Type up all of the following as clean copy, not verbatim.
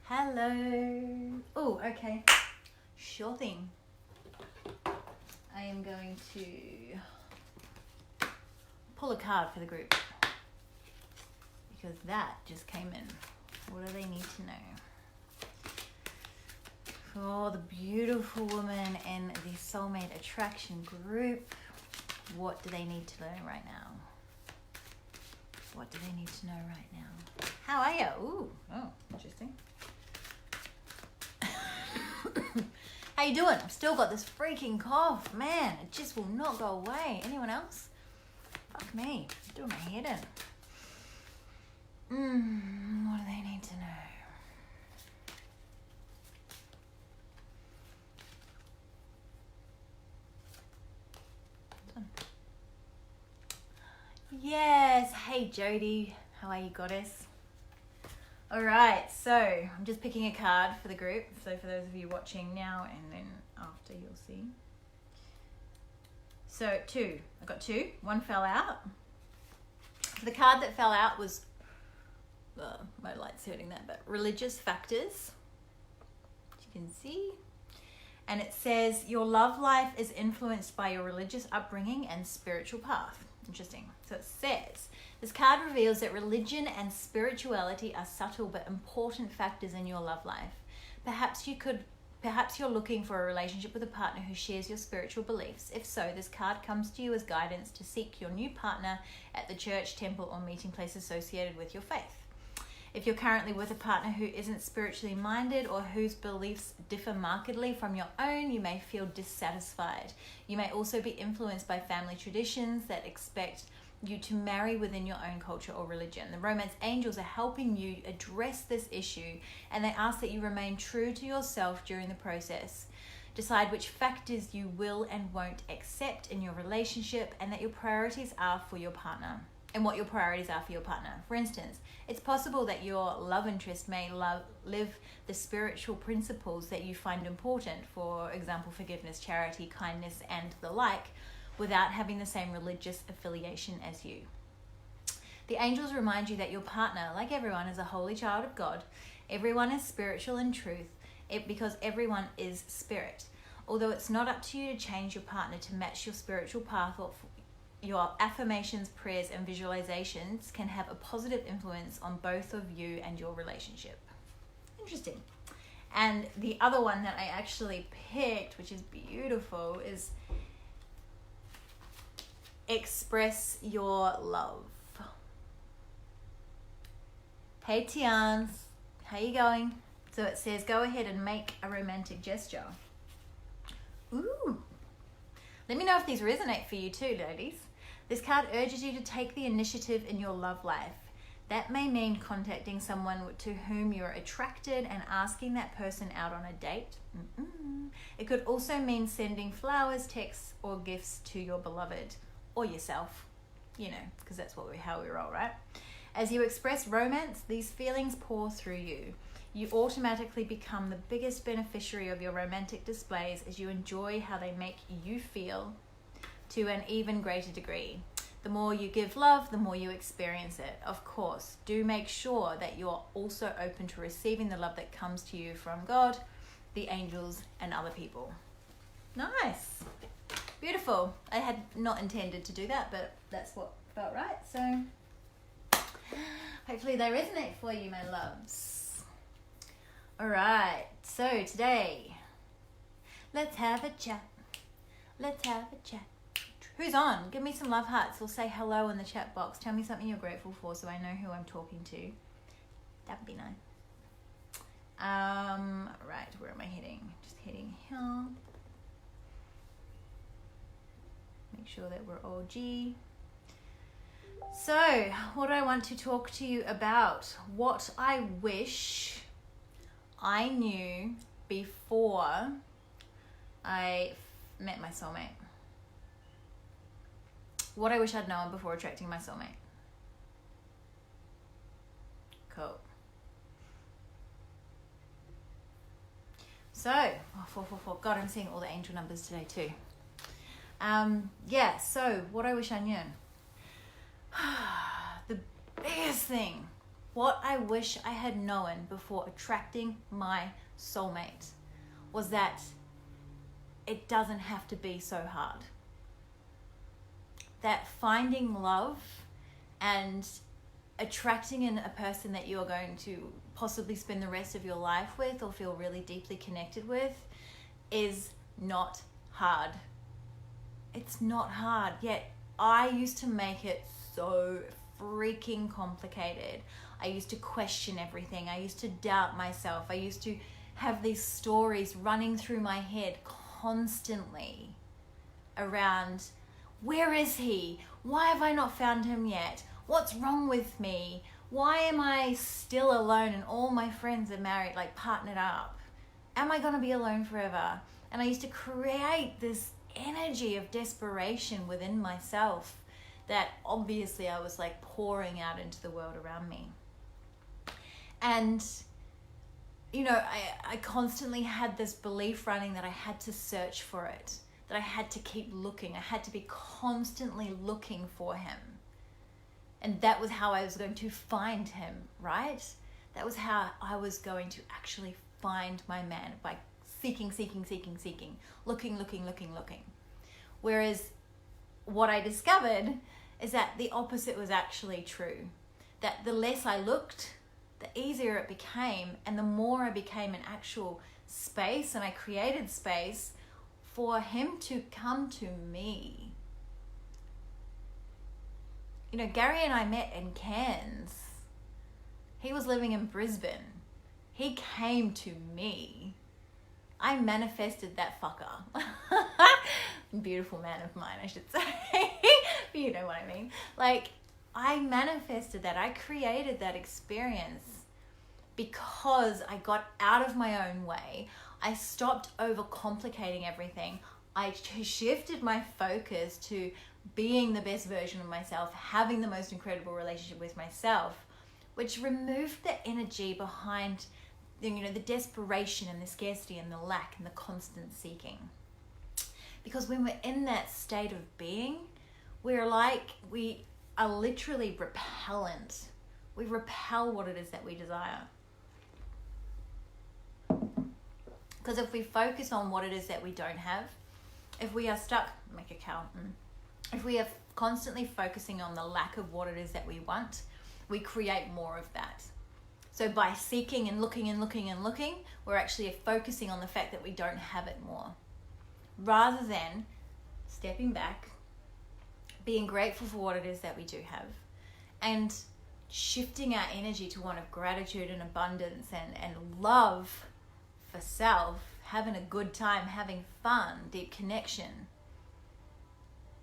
Hello. Oh, okay. Sure thing. I am going to pull a card for the group because that just came in. What do they need to know? For the beautiful woman in the Soulmate Attraction group, what do they need to learn right now? What do they need to know right now? How are you? Ooh, oh, interesting. How you doing? I've still got this freaking cough. Man, it just will not go away. Anyone else? Fuck me. I'm doing my head in. What do they need to know? Yes. Hey, Jody. How are you, goddess? All right. So I'm just picking a card for the group. So for those of you watching now and then after, you'll see. So two. I got two. One fell out. The card that fell out was, my light's hurting that, but religious factors. As you can see. And it says, your love life is influenced by your religious upbringing and spiritual path. Interesting. So it says, this card reveals that religion and spirituality are subtle but important factors in your love life. Perhaps you're looking for a relationship with a partner who shares your spiritual beliefs. If so, this card comes to you as guidance to seek your new partner at the church, temple, or meeting place associated with your faith. If you're currently with a partner who isn't spiritually minded or whose beliefs differ markedly from your own, you may feel dissatisfied. You may also be influenced by family traditions that expect you to marry within your own culture or religion. The romance angels are helping you address this issue, and they ask that you remain true to yourself during the process. Decide which factors you will and won't accept in your relationship, and that your priorities are for your partner. And what your priorities are for your partner. For instance, it's possible that your love interest may live the spiritual principles that you find important, for example, forgiveness, charity, kindness, and the like, without having the same religious affiliation as you. The angels remind you that your partner, like everyone, is a holy child of God. Everyone is spiritual in truth, because everyone is spirit. Although it's not up to you to change your partner to match your spiritual path, or your affirmations, prayers, and visualizations can have a positive influence on both of you and your relationship. Interesting. And the other one that I actually picked, which is beautiful, is express your love. Hey, Tians. How you going? So it says, go ahead and make a romantic gesture. Ooh. Let me know if these resonate for you too, ladies. This card urges you to take the initiative in your love life. That may mean contacting someone to whom you're attracted and asking that person out on a date. It could also mean sending flowers, texts, or gifts to your beloved or yourself. You know, because that's how we roll, right? As you express romance, these feelings pour through you. You automatically become the biggest beneficiary of your romantic displays as you enjoy how they make you feel to an even greater degree. The more you give love, the more you experience it. Of course, do make sure that you're also open to receiving the love that comes to you from God, the angels, and other people. Nice. Beautiful. I had not intended to do that, but that's what felt right. So hopefully they resonate for you, my loves. All right. So today, let's have a chat. Let's have a chat. Who's on? Give me some love hearts or say hello in the chat box. Tell me something you're grateful for so I know who I'm talking to. That would be nice. Right, where am I heading? Just heading here. Make sure that we're all G. So, what do I want to talk to you about? What I wish I knew before I met my soulmate. What I wish I'd known before attracting my soulmate. Cool. So, 444. God, I'm seeing all the angel numbers today too. Yeah, so what I wish I knew. The biggest thing what I wish I had known before attracting my soulmate was that it doesn't have to be so hard. That finding love and attracting in a person that you are going to possibly spend the rest of your life with or feel really deeply connected with is not hard. It's not hard, yet I used to make it so freaking complicated. I used to question everything. I used to doubt myself. I used to have these stories running through my head constantly around, where is he? Why have I not found him yet? What's wrong with me? Why am I still alone and all my friends are married, like partnered up? Am I going to be alone forever? And I used to create this energy of desperation within myself that obviously I was like pouring out into the world around me. And, you know, I constantly had this belief running that I had to search for it, that I had to keep looking. I had to be constantly looking for him. And that was how I was going to find him, right? That was how I was going to actually find my man, by seeking, looking. Whereas what I discovered is that the opposite was actually true. That the less I looked, the easier it became, and the more I became an actual space, and I created space for him to come to me. You know, Gary and I met in Cairns. He was living in Brisbane. He came to me. I manifested that fucker. Beautiful man of mine, I should say. You know what I mean. Like, I manifested that. I created that experience because I got out of my own way. I stopped overcomplicating everything. I shifted my focus to being the best version of myself, having the most incredible relationship with myself, which removed the energy behind the desperation and the scarcity and the lack and the constant seeking. Because when we're in that state of being, we are literally repellent. We repel what it is that we desire. Because if we focus on what it is that we don't have, if we are stuck, make a cow, if we are constantly focusing on the lack of what it is that we want, we create more of that. So by seeking and looking, we're actually focusing on the fact that we don't have it more. Rather than stepping back, being grateful for what it is that we do have, and shifting our energy to one of gratitude and abundance and love for self, having a good time, having fun, deep connection.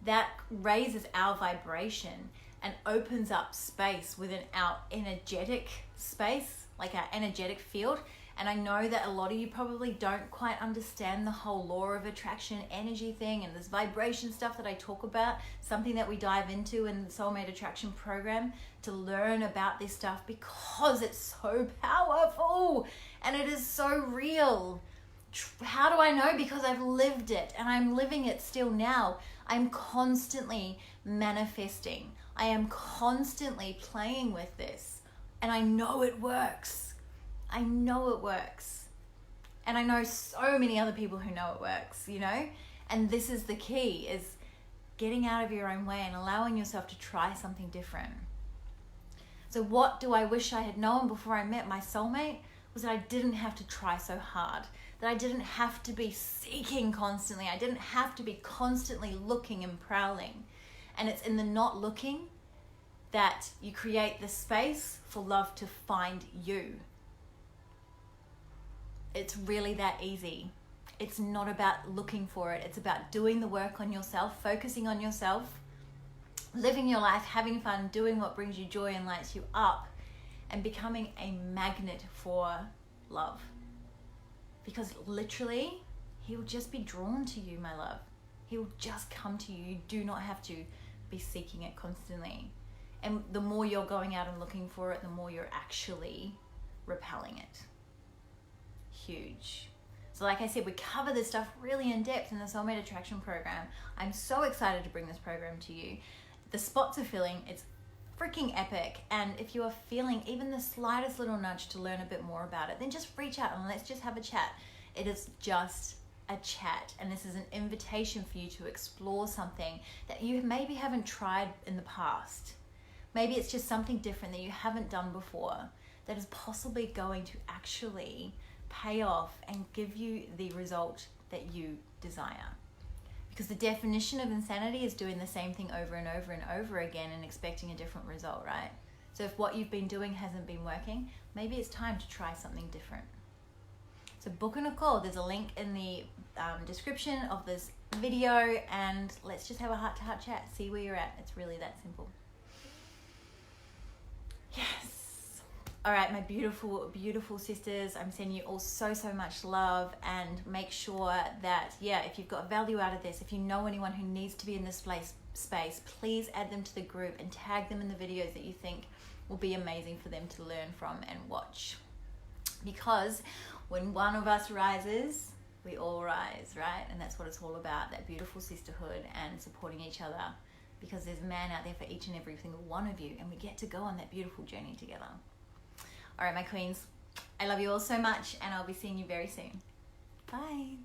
That raises our vibration and opens up space within our energetic space, like our energetic field. And I know that a lot of you probably don't quite understand the whole law of attraction energy thing and this vibration stuff that I talk about, something that we dive into in the Soulmate Attraction program to learn about this stuff, because it's so powerful and it is so real. How do I know? Because I've lived it and I'm living it still now. I'm constantly manifesting. I am constantly playing with this, and I know it works. I know it works. And I know so many other people who know it works, you know? And this is the key, is getting out of your own way and allowing yourself to try something different. So what do I wish I had known before I met my soulmate? Was that I didn't have to try so hard. That I didn't have to be seeking constantly. I didn't have to be constantly looking and prowling. And it's in the not looking that you create the space for love to find you. It's really that easy. It's not about looking for it. It's about doing the work on yourself, focusing on yourself, living your life, having fun, doing what brings you joy and lights you up, and becoming a magnet for love. Because literally, he will just be drawn to you, my love. He will just come to you. You do not have to be seeking it constantly. And the more you're going out and looking for it, the more you're actually repelling it. Huge. So like I said, we cover this stuff really in depth in the Soulmate Attraction program. I'm so excited to bring this program to you. The spots are filling. It's freaking epic. And if you are feeling even the slightest little nudge to learn a bit more about it, then just reach out and let's just have a chat. It is just a chat, and this is an invitation for you to explore something that you maybe haven't tried in the past. Maybe it's just something different that you haven't done before that is possibly going to actually pay off and give you the result that you desire. Because the definition of insanity is doing the same thing over and over and over again and expecting a different result, right? So if what you've been doing hasn't been working, maybe it's time to try something different. So book in a call. There's a link in the description of this video, and let's just have a heart-to-heart chat. See where you're at. It's really that simple. Yes. All right, my beautiful, beautiful sisters, I'm sending you all so, so much love, and make sure that, if you've got value out of this, if you know anyone who needs to be in this space, please add them to the group and tag them in the videos that you think will be amazing for them to learn from and watch. Because when one of us rises, we all rise, right? And that's what it's all about, that beautiful sisterhood and supporting each other, because there's a man out there for each and every single one of you, and we get to go on that beautiful journey together. All right, my queens, I love you all so much, and I'll be seeing you very soon. Bye.